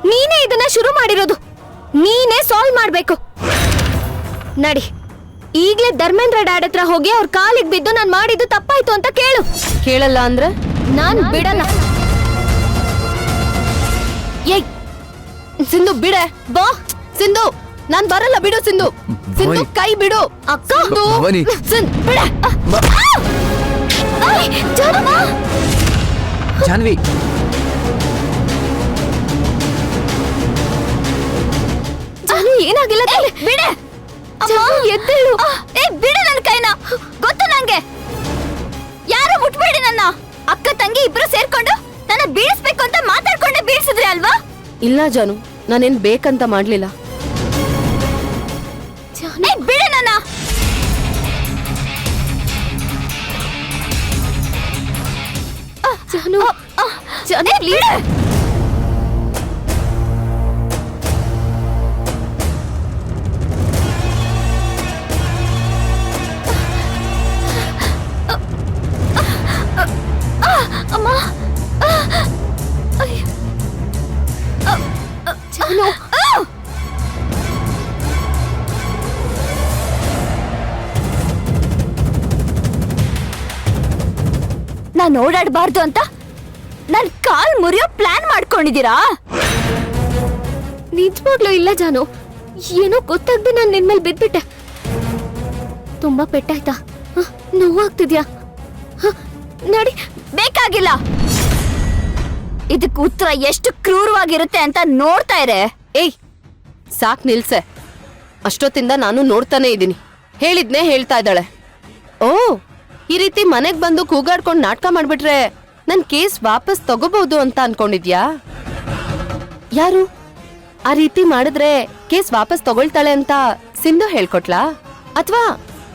ನೀನೇ ಇದನ್ನ ಶುರು ಮಾಡಿರೋದು. ನೀನೇ ಸಾಲ್ವ್ ಮಾಡ್ಬೇಕು. ನಡಿ, ಈಗ್ಲೇ ಧರ್ಮೇಂದ್ರ ಡ್ಯಾಡ್ ಹತ್ರ ಹೋಗಿ ಅವ್ರ ಕಾಲಿಗೆ ಬಿದ್ದು ನಾನ್ ಮಾಡಿದ್ದು ತಪ್ಪಾಯ್ತು ಅಂತ ಕೇಳು. ಕೇಳಲ್ಲ ಅಂದ್ರೆ ನಾನ್ ಬಿಡಲ್ಲ. ಏಯ್ ಸಿಂಧು ಬಿಡೆ. ಬಾ ಸಿಂಧು, ನಾನ್ ಬರಲ್ಲ, ಬಿಡು ಸಿಂಧು. ಸಿಂಧು ಕೈ ಬಿಡು. ಅಕ್ಕ ಬಿಡೆ. ಜಾನ್ವಿ, ಜಾನು ಏನಾಗಿಲ್ಲ. ಬಿಡೆ ಎದ್ದೇಳು. ಬಿಡೆ ನನ್ನ ಕೈನ. ಗೊತ್ತು ನಂಗೆ, ಯಾರು ಮುಟ್ಬೇಡಿ ನನ್ನ. ಅಕ್ಕ ತಂಗಿ ಇಬ್ರು ಸೇರ್ಕೊಂಡು ನನ್ನ ಬೀಳಿಸ್ಬೇಕು ಅಂತ ಮಾತಾಡ್ಕೊಂಡೆ ಬೀಳ್ಸಿದ್ರಿ ಅಲ್ವಾ? ಇಲ್ಲ ಜಾನು, ನಾನೇನ್ ಬೇಕಂತ ಮಾಡ್ಲಿಲ್ಲ. ಬಿಡೆ ನನ್ನ. ಜಾನು, ಜಾನು ಬಿಡೆ. ಅಮ್ಮ, ಜಾನು, ನಾನ್ ಓಡಾಡಬಾರ್ದು ಅಂತ ನನ್ ಕಾಲ್ ಮುರಿಯೋ ಪ್ಲಾನ್ ಮಾಡ್ಕೊಂಡಿದ್ದೀರಾ? ನಿಜವಾಗ್ಲೂ ಇಲ್ಲ ಜಾನು, ಏನೋ ಗೊತ್ತಾಗ್ದೆ ನಾನು ನಿನ್ಮೇಲೆ ಬಿದ್ಬಿಟ್ಟೆ. ತುಂಬಾ ಪೆಟ್ಟಾಯ್ತಾ? ನೋವಾಗ್ತಿದ್ಯಾ? ನಡಿ. ಬೇಕಾಗಿಲ್ಲ. ಇದಕ್ಕೆ ಉತ್ತರ ಎಷ್ಟು ಕ್ರೂರವಾಗಿರುತ್ತೆ ಅಂತ ನೋಡ್ತಾ ಇರೆ. ಏಯ್ ಸಾಕ್ ನಿಲ್ಸೆ. ಅಷ್ಟೊತ್ತಿಂದ ನಾನು ನೋಡ್ತಾನೆ ಇದ್ದೀನಿ. ಹೇಳಿದ್ನೇ ಹೇಳ್ತಾ ಇದ್ದಾಳೆ. ಓ, ಈ ರೀತಿ ಮನೆಗ್ ಬಂದು ಕೂಗಾಡ್ಕೊಂಡ್ ನಾಟಕ ಮಾಡ್ಬಿಟ್ರೆ ನನ್ ಕೇಸ್ ವಾಪಸ್ ತಗೋಬಹುದು ಅಂತ ಅನ್ಕೊಂಡಿದ್ಯಾ? ಯಾರು ಆ ರೀತಿ ಮಾಡಿದ್ರೆ ಕೇಸ್ ವಾಪಸ್ ತಗೊಳ್ತಾಳೆ ಅಂತ ಸಿಂಧು ಹೇಳ್ಕೊಟ್ಲಾ? ಅಥವಾ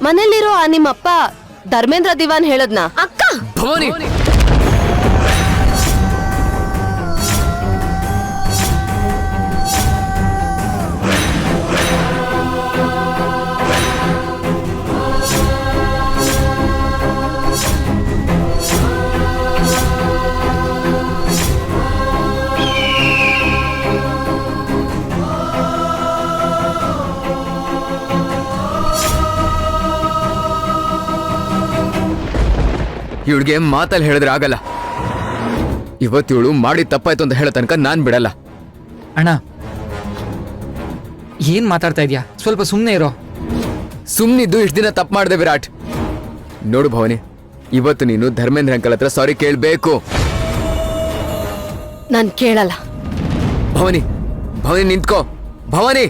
ಮನೇಲಿರೋ ಆ ನಿಮ್ಮಪ್ಪ ಧರ್ಮೇಂದ್ರ ದಿವಾನ್ ಹೇಳದ್ನ? ಅಕ್ಕ, ಭವಾನಿ, ಇವಳಿಗೆ ಮಾತಲ್ಲಿ ಹೇಳಿದ್ರೆ ಆಗಲ್ಲ. ಇವತ್ತಿವಳು ಮಾಡಿ ತಪ್ಪಾಯ್ತು ಅಂತ ಹೇಳೋ ತನಕ ನಾನ್ ಬಿಡಲ್ಲ. ಅಣ್ಣ, ಏನ್ ಮಾತಾಡ್ತಾ ಇದ್ಯಾ? ಸ್ವಲ್ಪ ಸುಮ್ಮನೆ ಇರೋ. ಸುಮ್ನಿದ್ದು ಇಷ್ಟ ದಿನ ತಪ್ಪು ಮಾಡಿದೆ ವಿರಾಟ್. ನೋಡು ಭವಾನಿ, ಇವತ್ತು ನೀನು ಧರ್ಮೇಂದ್ರ ಅಂಕಲ್ ಹತ್ರ ಸಾರಿ ಕೇಳ್ಬೇಕು. ನಾನ್ ಕೇಳಲ್ಲ. ಭವಾನಿ, ಭವಾನಿ ನಿಂತ್ಕೋ. ಭವಾನಿ,